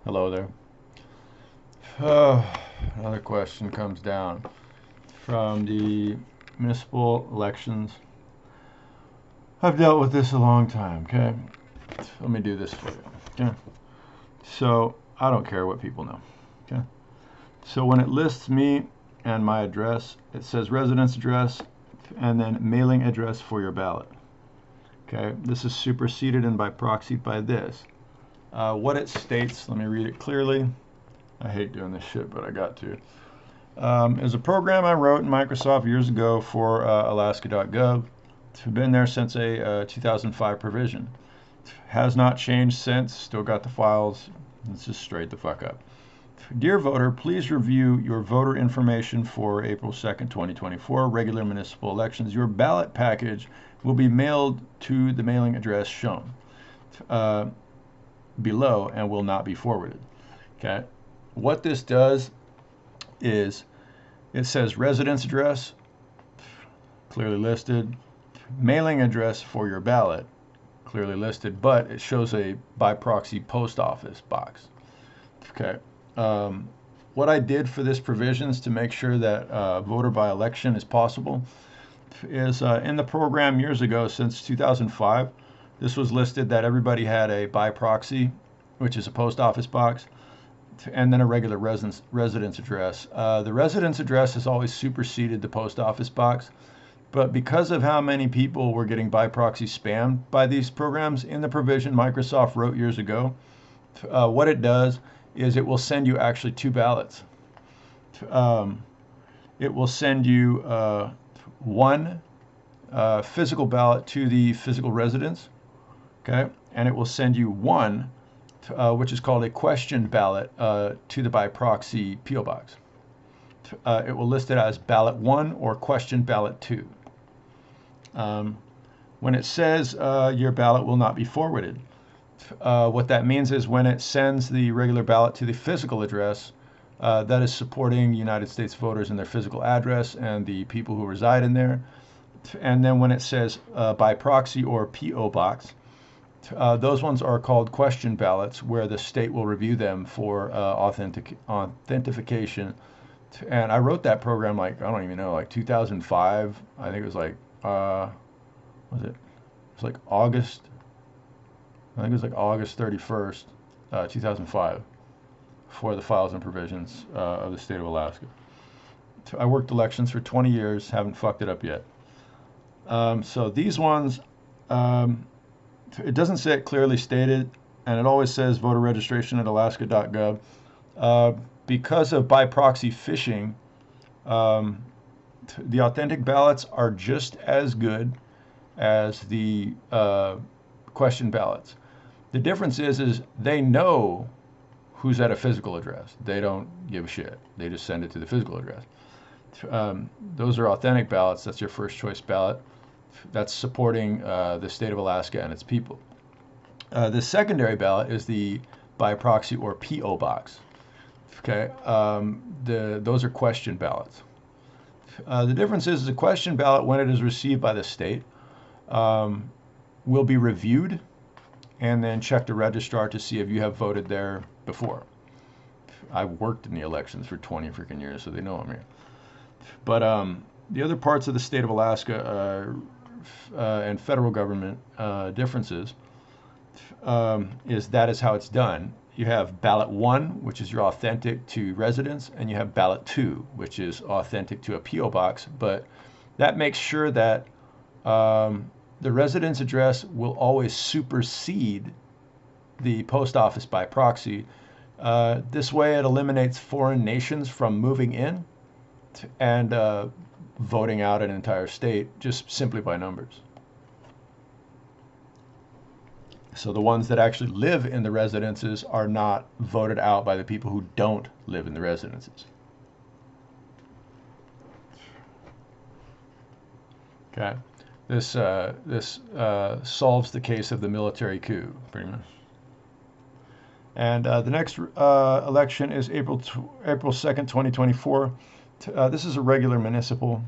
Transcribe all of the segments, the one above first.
Hello there. Oh, another question comes down from the municipal elections. I've dealt with this a long time, okay? Let me do this for you, okay? So, I don't care what people know, okay? So when it lists me and my address, it says residence address and then mailing address for your ballot, okay? This is superseded and by proxy by this. What it states, let me read it clearly. I hate doing this shit, but I got to. Is a program I wrote in Microsoft years ago for Alaska.gov. It's been there since a 2005 provision. Has not changed since. Still got the files. Let's just straight the fuck up. Dear voter, please review your voter information for April 2nd, 2024, regular municipal elections. Your ballot package will be mailed to the mailing address shown below and will not be forwarded. Okay. What this does is it says residence address, clearly listed, mailing address for your ballot, clearly listed, but it shows a by proxy post office box. Okay. What I did for this provisions to make sure that voter by election is possible is in the program years ago, since 2005, this was listed that everybody had a by proxy, which is a post office box, and then a regular residence address. The residence address has always superseded the post office box, but because of how many people were getting by proxy spammed by these programs in the provision Microsoft wrote years ago, what it does is it will send you actually two ballots. It will send you one physical ballot to the physical residence, okay, and it will send you one which is called a question ballot to the by proxy P.O. box. It will list it as ballot 1 or question ballot 2. When it says your ballot will not be forwarded, what that means is when it sends the regular ballot to the physical address, that is supporting United States voters in their physical address and the people who reside in there. And then when it says by proxy or P.O. box, those ones are called question ballots, where the state will review them for authentication. And I wrote that program like, I don't even know, like 2005. I think it was like, was it? It was like August. I think it was like August 31st, 2005, for the files and provisions of the state of Alaska. I worked elections for 20 years, haven't fucked it up yet. So these ones, it doesn't say it clearly stated, and it always says voter registration at Alaska.gov. Because of by proxy phishing, the authentic ballots are just as good as the question ballots. The difference is they know who's at a physical address. They don't give a shit. They just send it to the physical address. Those are authentic ballots. That's your first choice ballot. That's supporting the state of Alaska and its people. The secondary ballot is the by proxy or P.O. box. Okay, those are question ballots. The difference is the question ballot, when it is received by the state, will be reviewed and then check the registrar to see if you have voted there before. I've worked in the elections for 20 freaking years, so they know I'm here. But the other parts of the state of Alaska and federal government differences is how it's done. You have ballot 1, which is your authentic to residence, and you have ballot 2, which is authentic to a P.O. box. But that makes sure that the residence address will always supersede the post office by proxy. This way it eliminates foreign nations from moving in and voting out an entire state just simply by numbers. So the ones that actually live in the residences are not voted out by the people who don't live in the residences. Okay, this solves the case of the military coup, pretty much. And the next election is April 2nd, 2024. This is a regular municipal,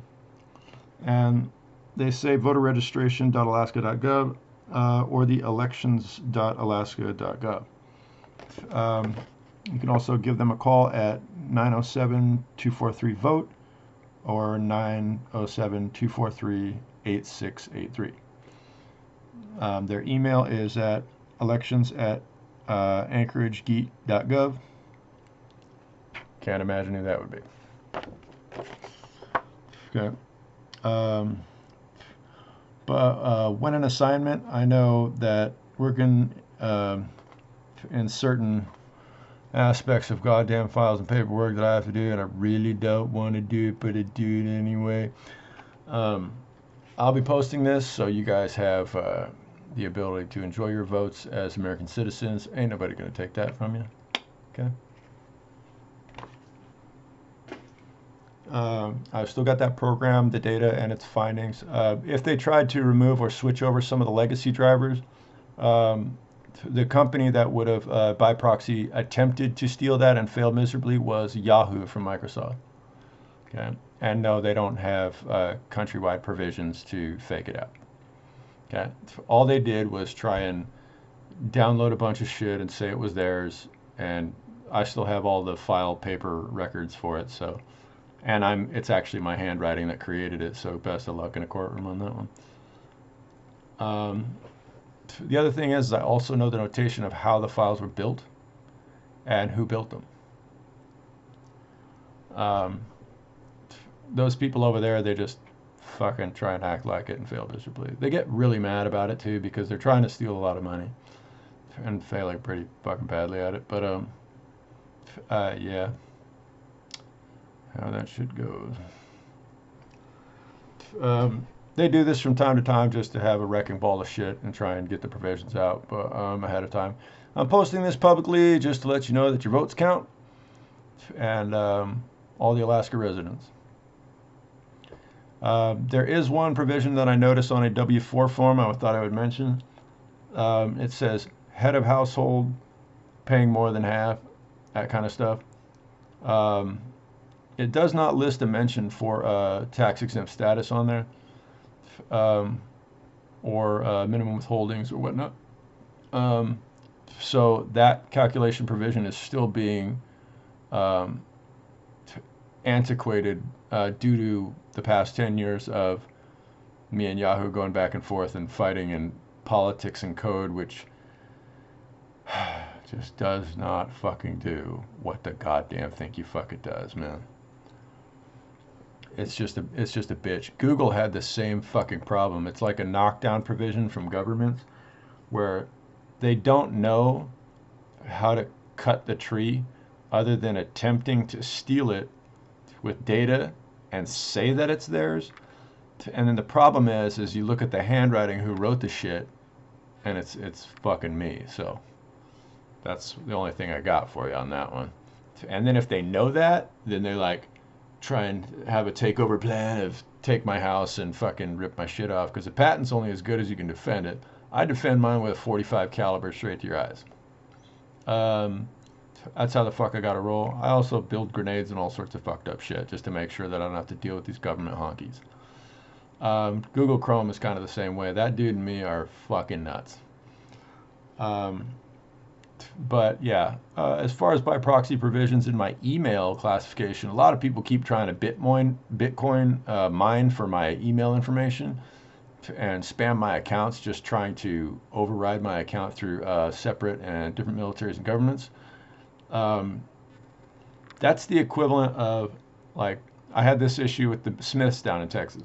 and they say voter registration.alaska.gov or the elections.alaska.gov. You can also give them a call at 907-243-VOTE or 907-243-8683. Their email is at elections@anchorage.gov. Can't imagine who that would be. Okay. But when an assignment, I know that working in certain aspects of goddamn files and paperwork that I have to do, and I really don't want to do it, but I do it anyway. I'll be posting this so you guys have the ability to enjoy your votes as American citizens. Ain't nobody going to take that from you. Okay. I've still got that program, the data, and its findings. If they tried to remove or switch over some of the legacy drivers, the company that would have, by proxy, attempted to steal that and failed miserably was Yahoo from Microsoft. Okay, and no, they don't have countrywide provisions to fake it out. Okay, all they did was try and download a bunch of shit and say it was theirs, and I still have all the file paper records for it. So, and it's actually my handwriting that created it. So best of luck in a courtroom on that one. The other thing is I also know the notation of how the files were built and who built them. Those people over there, they just fucking try and act like it and fail miserably. They get really mad about it too because they're trying to steal a lot of money and failing pretty fucking badly at it. But yeah, how that shit goes. They do this from time to time just to have a wrecking ball of shit and try and get the provisions out ahead of time. I'm posting this publicly just to let you know that your votes count, and all the Alaska residents. There is one provision that I noticed on a W-4 form I thought I would mention. It says head of household paying more than half, that kind of stuff. It does not list a mention for tax exempt status on there, or minimum withholdings or whatnot. So that calculation provision is still being antiquated due to the past 10 years of me and Yahoo going back and forth and fighting in politics and code, which just does not fucking do what the goddamn think you fuck it does, man. It's just a bitch. Google had the same fucking problem. It's like a knockdown provision from governments where they don't know how to cut the tree other than attempting to steal it with data and say that it's theirs. And then the problem is you look at the handwriting who wrote the shit, and it's fucking me. So that's the only thing I got for you on that one. And then if they know that, then they're like, try and have a takeover plan of take my house and fucking rip my shit off, because the patent's only as good as you can defend it. I defend mine with a .45 caliber straight to your eyes. That's how the fuck I gotta roll. I also build grenades and all sorts of fucked up shit just to make sure that I don't have to deal with these government honkies. Google Chrome is kind of the same way. That dude and me are fucking nuts. But yeah, as far as by proxy provisions in my email classification, a lot of people keep trying to Bitcoin mine for my email information and spam my accounts, just trying to override my account through separate and different militaries and governments. That's the equivalent of, like, I had this issue with the Smiths down in Texas.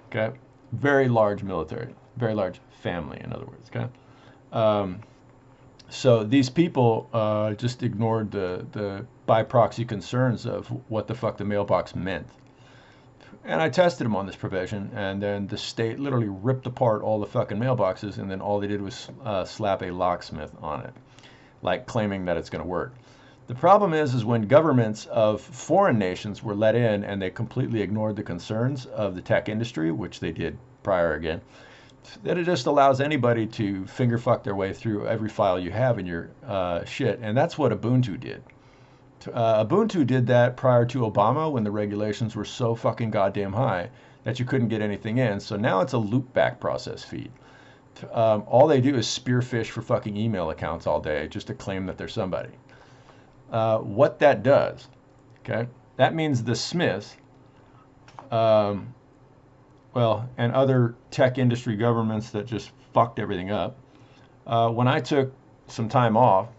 Okay, very large military, very large family, in other words. Okay. So these people just ignored the by proxy concerns of what the fuck the mailbox meant. And I tested them on this provision, and then the state literally ripped apart all the fucking mailboxes, and then all they did was slap a locksmith on it, like claiming that it's going to work. The problem is when governments of foreign nations were let in and they completely ignored the concerns of the tech industry, which they did prior again, that it just allows anybody to finger fuck their way through every file you have in your shit. And that's what Ubuntu did. Ubuntu did that prior to Obama when the regulations were so fucking goddamn high that you couldn't get anything in. So now it's a loopback process feed. All they do is spearfish for fucking email accounts all day just to claim that they're somebody. what that does, okay, that means the Smiths, um, well, and other tech industry governments that just fucked everything up. When I took some time off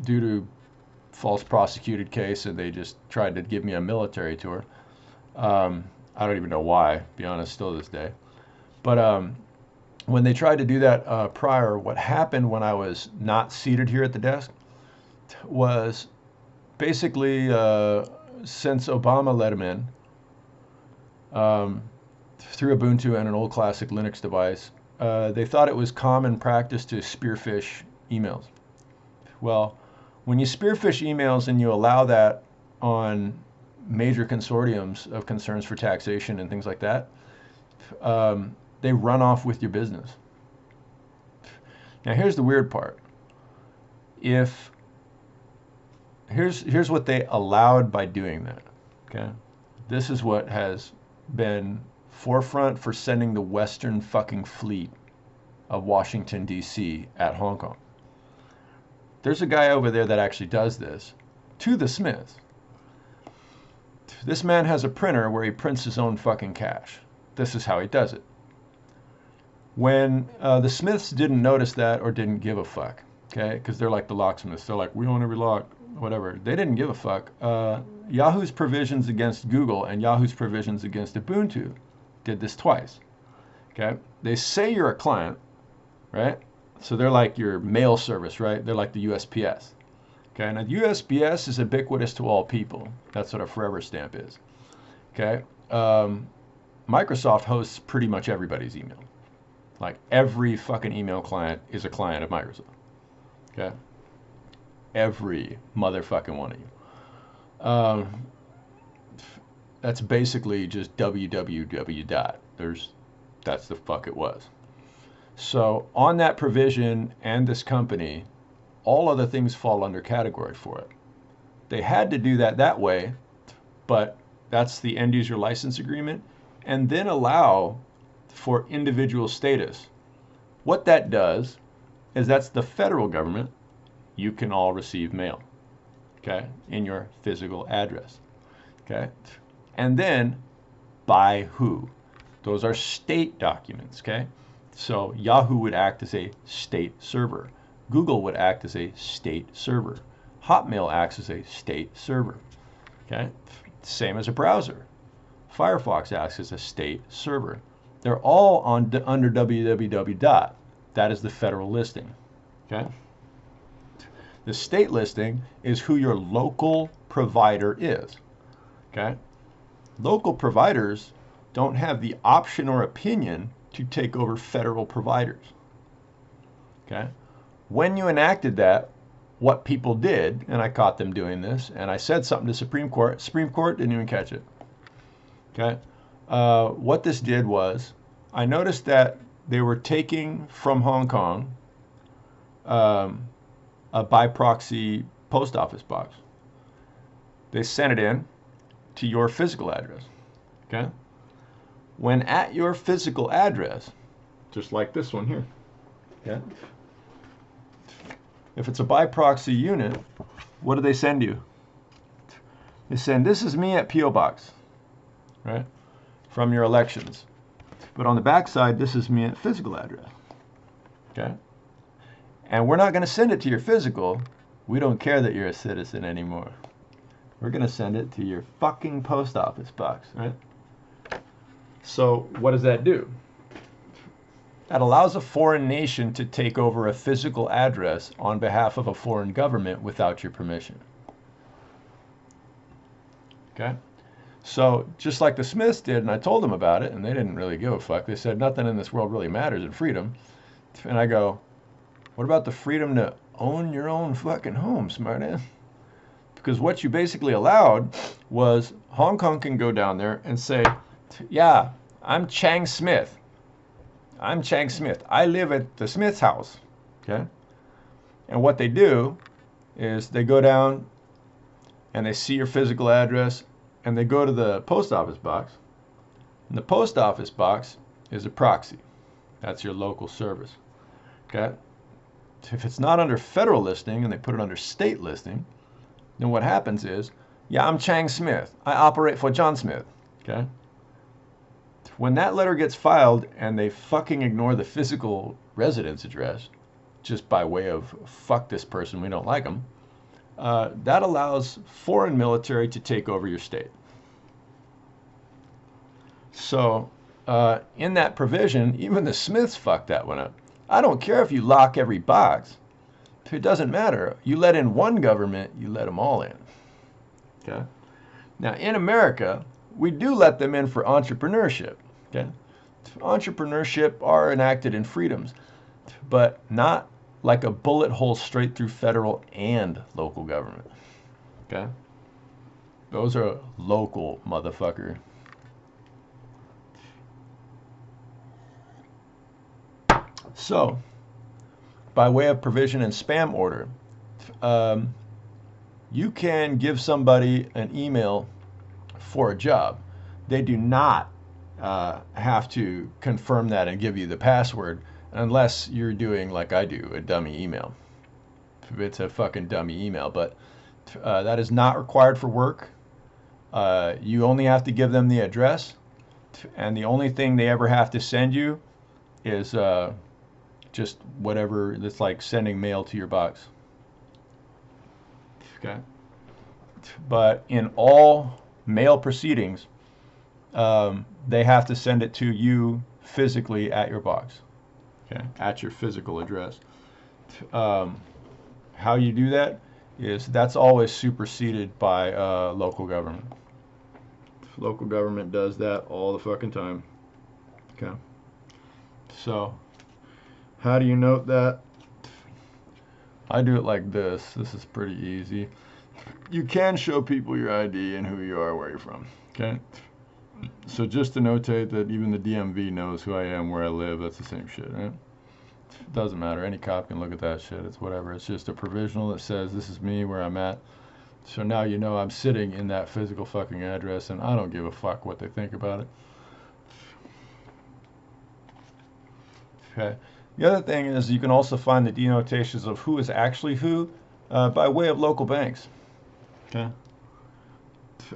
due to false prosecuted case, and they just tried to give me a military tour. I don't even know why, to be honest, still to this day. But when they tried to do that prior, what happened when I was not seated here at the desk was basically since Obama let him in through Ubuntu and an old classic Linux device, they thought it was common practice to spearfish emails. Well, when you spearfish emails and you allow that on major consortiums of concerns for taxation and things like that, they run off with your business. Now, here's the weird part. Here's what they allowed by doing that. Okay, this is what has been forefront for sending the Western fucking fleet of Washington D.C. at Hong Kong. There's a guy over there that actually does this to the Smiths. This man has a printer where he prints his own fucking cash. This is how he does it. When the Smiths didn't notice that or didn't give a fuck, okay, because they're like the locksmiths. They're like, we own every lock, whatever. They didn't give a fuck. Yahoo's provisions against Google and Yahoo's provisions against Ubuntu did this twice. Okay, they say you're a client, right? So they're like your mail service, right? They're like the USPS. Okay, now the USPS is ubiquitous to all people. That's what a forever stamp is. Okay, Microsoft hosts pretty much everybody's email. Like every fucking email client is a client of Microsoft. Okay, every motherfucking one of you. That's basically just www dot. That's the fuck it was. So on that provision and this company, all other things fall under category for it. They had to do that way, but that's the end user license agreement, and then allow for individual status. What that does is that's the federal government. You can all receive mail, okay, in your physical address, okay? And then by who? Those are state documents, okay? So Yahoo would act as a state server. Google would act as a state server. Hotmail acts as a state server. Okay? Same as a browser. Firefox acts as a state server. They're all under www dot. That is the federal listing. Okay? The state listing is who your local provider is. Okay? Local providers don't have the option or opinion to take over federal providers. Okay? When you enacted that, what people did, and I caught them doing this, and I said something to Supreme Court didn't even catch it. Okay? What this did was, I noticed that they were taking from Hong Kong a by proxy post office box. They sent it in to your physical address. Okay? When at your physical address, just like this one here, okay? If it's a by proxy unit, what do they send you? They send, this is me at P.O. Box, right? From your elections. But on the back side, this is me at physical address, okay? And we're not going to send it to your physical. We don't care that you're a citizen anymore. We're going to send it to your fucking post office box, right? So what does that do? That allows a foreign nation to take over a physical address on behalf of a foreign government without your permission. Okay? So just like the Smiths did, and I told them about it, and they didn't really give a fuck. They said nothing in this world really matters in freedom. And I go, what about the freedom to own your own fucking home, smartass? Because what you basically allowed was Hong Kong can go down there and say, yeah, I'm Chang Smith. I'm Chang Smith. I live at the Smith's house. Okay? And what they do is they go down and they see your physical address and they go to the post office box. And the post office box is a proxy. That's your local service. Okay? If it's not under federal listing and they put it under state listing, then what happens is, yeah, I'm Chang Smith. I operate for John Smith. Okay? When that letter gets filed and they fucking ignore the physical residence address, just by way of fuck this person, we don't like them, that allows foreign military to take over your state. So in that provision, even the Smiths fucked that one up. I don't care if you lock every box. It doesn't matter. You let in one government, you let them all in. Okay? Now, in America, we do let them in for entrepreneurship. Okay? Entrepreneurship are enacted in freedoms, but not like a bullet hole straight through federal and local government. Okay? Those are local, motherfucker. So, by way of provision and spam order, you can give somebody an email for a job. They do not have to confirm that and give you the password unless you're doing like I do, a dummy email. It's a fucking dummy email, but that is not required for work. You only have to give them the address, and the only thing they ever have to send you is just whatever. That's like sending mail to your box. Okay. But in all mail proceedings, they have to send it to you physically at your box. Okay, at your physical address. How you do that is that's always superseded by local government. Local government does that all the fucking time. Okay. So, how do you note that? I do it like this. This is pretty easy. You can show people your ID and who you are, where you're from. Okay? So just to notate that even the DMV knows who I am, where I live, that's the same shit, right? It doesn't matter. Any cop can look at that shit. It's whatever. It's just a provisional that says this is me, where I'm at. So now you know I'm sitting in that physical fucking address, and I don't give a fuck what they think about it. Okay. The other thing is you can also find the denotations of who is actually who by way of local banks. Okay.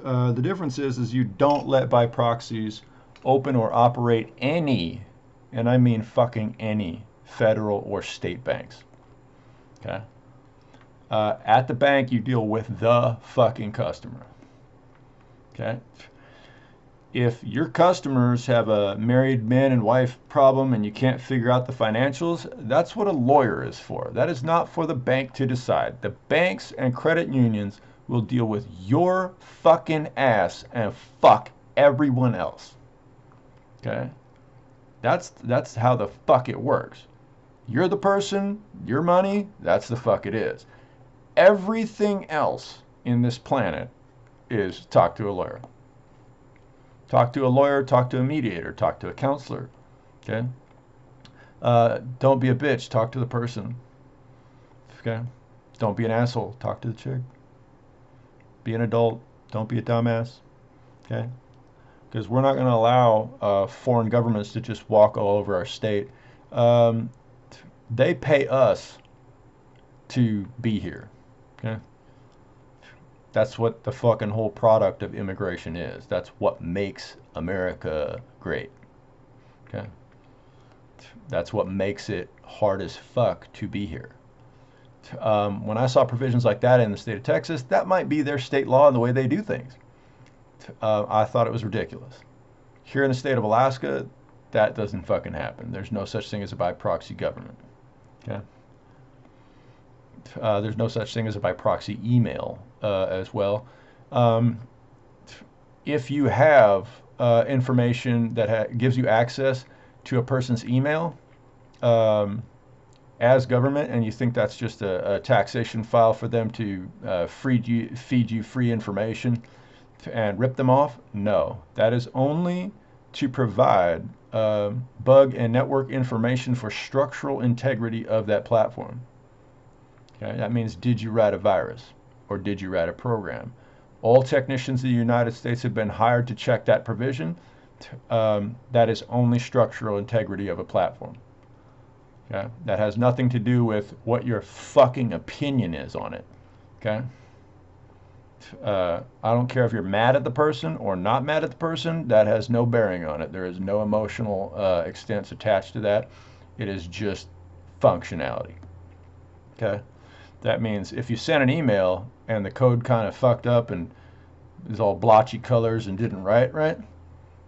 The difference is you don't let by proxies open or operate any, and I mean fucking any, federal or state banks. Okay. At the bank, you deal with the fucking customer. Okay. If your customers have a married man and wife problem and you can't figure out the financials, that's what a lawyer is for. That is not for the bank to decide. The banks and credit unions will deal with your fucking ass and fuck everyone else. Okay? That's how the fuck it works. You're the person, your money, that's the fuck it is. Everything else in this planet is talk to a lawyer. Talk to a lawyer, talk to a mediator, talk to a counselor. Okay? Don't be a bitch, talk to the person. Okay? Don't be an asshole, talk to the chick. Be an adult, don't be a dumbass. Okay? Because we're not going to allow foreign governments to just walk all over our state. They pay us to be here. Okay? That's what the fucking whole product of immigration is. That's what makes America great. Okay? That's what makes it hard as fuck to be here. When I saw provisions like that in the state of Texas, that might be their state law and the way they do things. I thought it was ridiculous. Here in the state of Alaska, that doesn't fucking happen. There's no such thing as a by proxy government. Okay? There's no such thing as a by proxy email as well. If you have information that gives you access to a person's email as government, and you think that's just a taxation file for them to feed you free information and rip them off, no. That is only to provide bug and network information for structural integrity of that platform. Okay, that means, did you write a virus or did you write a program? All technicians in the United States have been hired to check that provision. That is only structural integrity of a platform. Okay? That has nothing to do with what your fucking opinion is on it. Okay? I don't care if you're mad at the person or not mad at the person. That has no bearing on it. There is no emotional extents attached to that. It is just functionality. Okay? That means if you send an email and the code kind of fucked up and is all blotchy colors and didn't write right,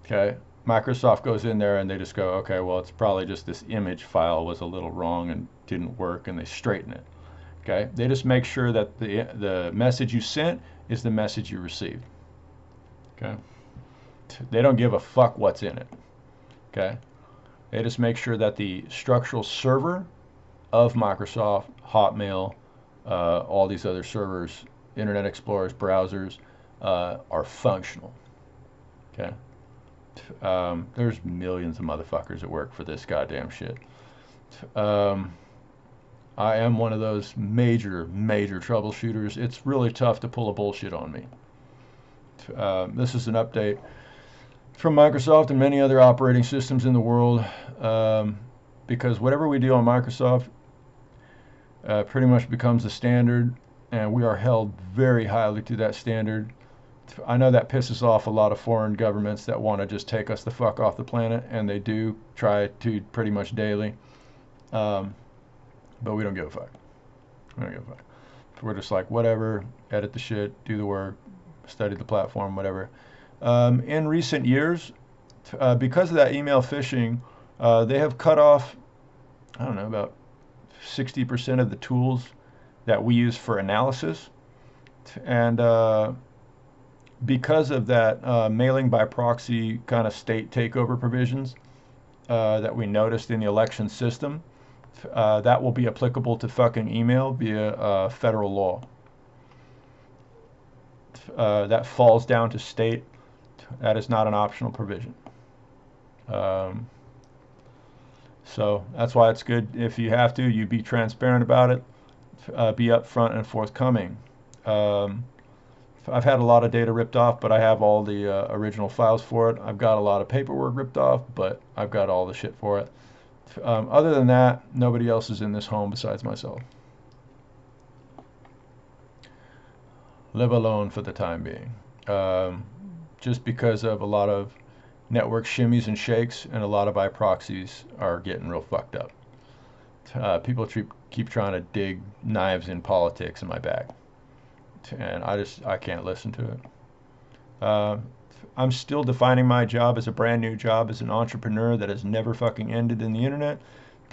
okay, Microsoft goes in there and they just go, okay, well, it's probably just this image file was a little wrong and didn't work, and they straighten it. Okay, they just make sure that the message you sent is the message you received. Okay, they don't give a fuck what's in it. Okay, they just make sure that the structural server of Microsoft, Hotmail, all these other servers, Internet Explorers, browsers, are functional. Okay. There's millions of motherfuckers that work for this goddamn shit. I am one of those major troubleshooters. It's really tough to pull a bullshit on me. This is an update from Microsoft and many other operating systems in the world, because whatever we do on Microsoft pretty much becomes the standard, and we are held very highly to that standard. I know that pisses off a lot of foreign governments that want to just take us the fuck off the planet, and they do try to pretty much daily. But we don't give a fuck. We don't give a fuck. We're just like, whatever, edit the shit, do the work, study the platform, whatever. In recent years, because of that email phishing, they have cut off, I don't know, about 60% of the tools that we use for analysis. And because of that mailing by proxy kind of state takeover provisions that we noticed in the election system, that will be applicable to fucking email via federal law. That falls down to state. That is not an optional provision. So that's why it's good, if you have to, you be transparent about it, be upfront and forthcoming. I've had a lot of data ripped off, but I have all the original files for it. I've got a lot of paperwork ripped off, but I've got all the shit for it. Other than that, nobody else is in this home besides myself. Live alone for the time being. Just because of a lot of network shimmies and shakes, and a lot of iProxies are getting real fucked up. People keep trying to dig knives in politics in my back, and I can't listen to it. I'm still defining my job as a brand new job as an entrepreneur that has never fucking ended in the internet.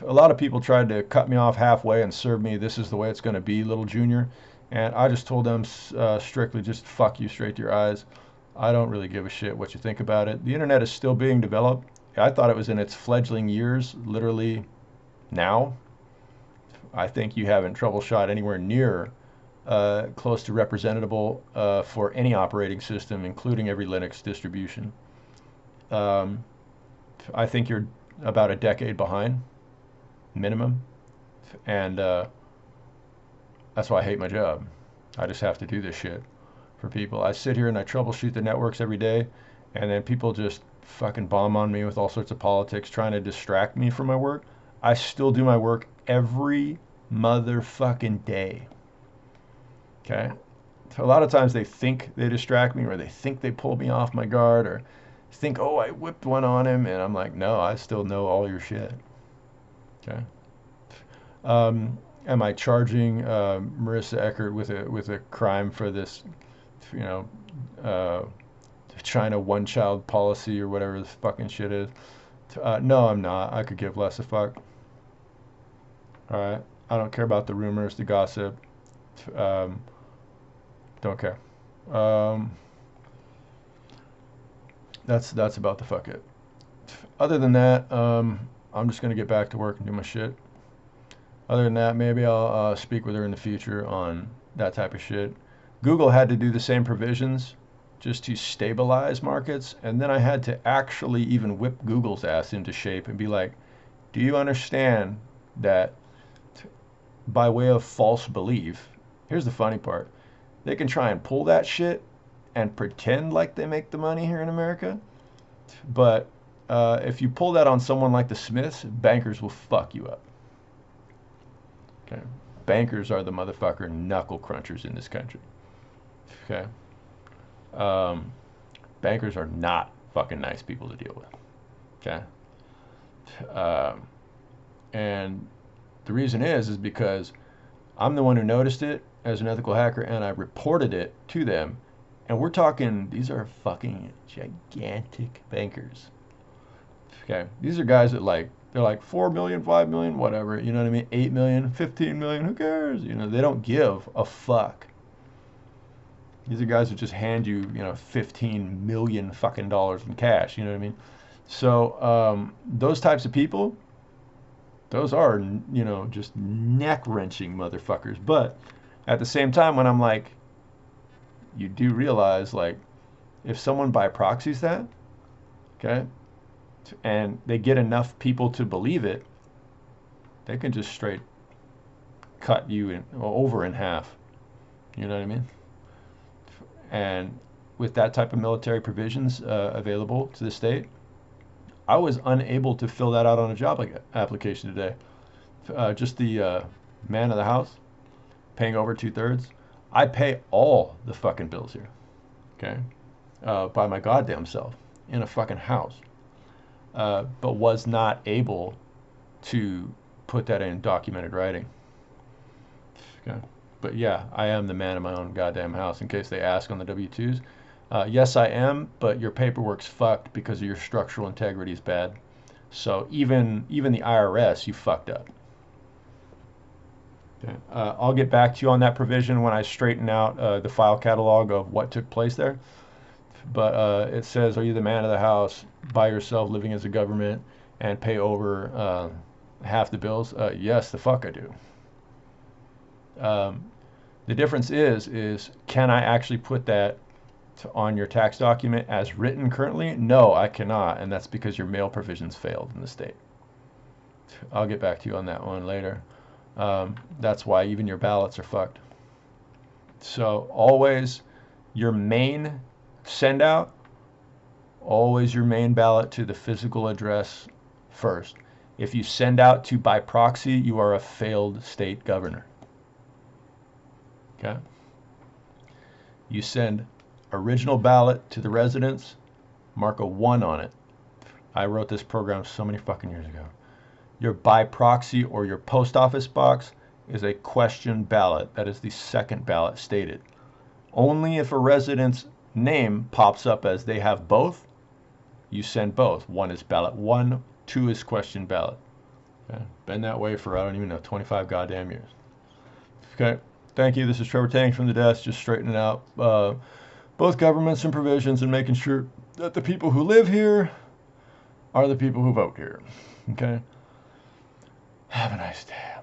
A lot of people tried to cut me off halfway and serve me, this is the way it's going to be, little junior. And I just told them strictly, just fuck you straight to your eyes. I don't really give a shit what you think about it. The internet is still being developed. I thought it was in its fledgling years, literally now. I think you haven't troubleshot anywhere near close to representable for any operating system, including every Linux distribution. I think you're about a decade behind, minimum, and that's why I hate my job. I just have to do this shit for people. I sit here and I troubleshoot the networks every day, and then people just fucking bomb on me with all sorts of politics trying to distract me from my work. I still do my work every motherfucking day. Okay? So a lot of times they think they distract me, or they think they pull me off my guard, or think, oh, I whipped one on him, and I'm like, no, I still know all your shit. Okay? Am I charging Marissa Eckert with a crime for this, China one-child policy or whatever this fucking shit is? No, I'm not. I could give less a fuck. All right? I don't care about the rumors, the gossip. Don't care. That's about the fuck it. Other than that, I'm just gonna get back to work and do my shit. Other than that, maybe I'll speak with her in the future on that type of shit. Google had to do the same provisions just to stabilize markets, and then I had to actually even whip Google's ass into shape and be like, do you understand that by way of false belief, here's the funny part, they can try and pull that shit and pretend like they make the money here in America, but if you pull that on someone like the Smiths, bankers will fuck you up. Okay? Bankers are the motherfucker knuckle crunchers in this country. Okay? Bankers are not fucking nice people to deal with. Okay? And the reason is because I'm the one who noticed it as an ethical hacker, and I reported it to them. And we're talking, these are fucking gigantic bankers. Okay, these are guys that they're like 4 million, 5 million, whatever. You know what I mean? 8 million, 15 million. Who cares? You know, they don't give a fuck. These are guys that just hand you, 15 million fucking dollars in cash. You know what I mean? So those types of people, those are, just neck wrenching motherfuckers. But at the same time, when I'm like, you do realize, like, if someone by proxies that, okay, and they get enough people to believe it, they can just straight cut you over in half. You know what I mean? And with that type of military provisions available to the state, I was unable to fill that out on a job application today. Just the man of the house paying over 2/3. I pay all the fucking bills here, okay, by my goddamn self in a fucking house, but was not able to put that in documented writing. Okay. But yeah, I am the man of my own goddamn house. In case they ask on the W-2s, yes, I am, but your paperwork's fucked because of your structural integrity is bad. So even the IRS, you fucked up. Okay. I'll get back to you on that provision when I straighten out the file catalog of what took place there. But it says, are you the man of the house by yourself living as a government and pay over half the bills? Yes, the fuck I do. The difference is can I actually put that on your tax document as written currently? No, I cannot, and that's because your mail provisions failed in the state. I'll get back to you on that one later. That's why even your ballots are fucked. So always your main send out, always your main ballot to the physical address first. If you send out to by proxy, you are a failed state governor. Okay? You send original ballot to the residents, mark a 1 on it. I wrote this program so many fucking years ago. Your by proxy or your post office box is a question ballot. That is the second ballot stated. Only if a resident's name pops up as they have both, you send both. 1 is ballot 1, 2 is question ballot. Okay? Been that way for, I don't even know, 25 goddamn years. Okay? Thank you. This is Trevor Tang from the desk, just straightening out both governments and provisions and making sure that the people who live here are the people who vote here. Okay? Have a nice day.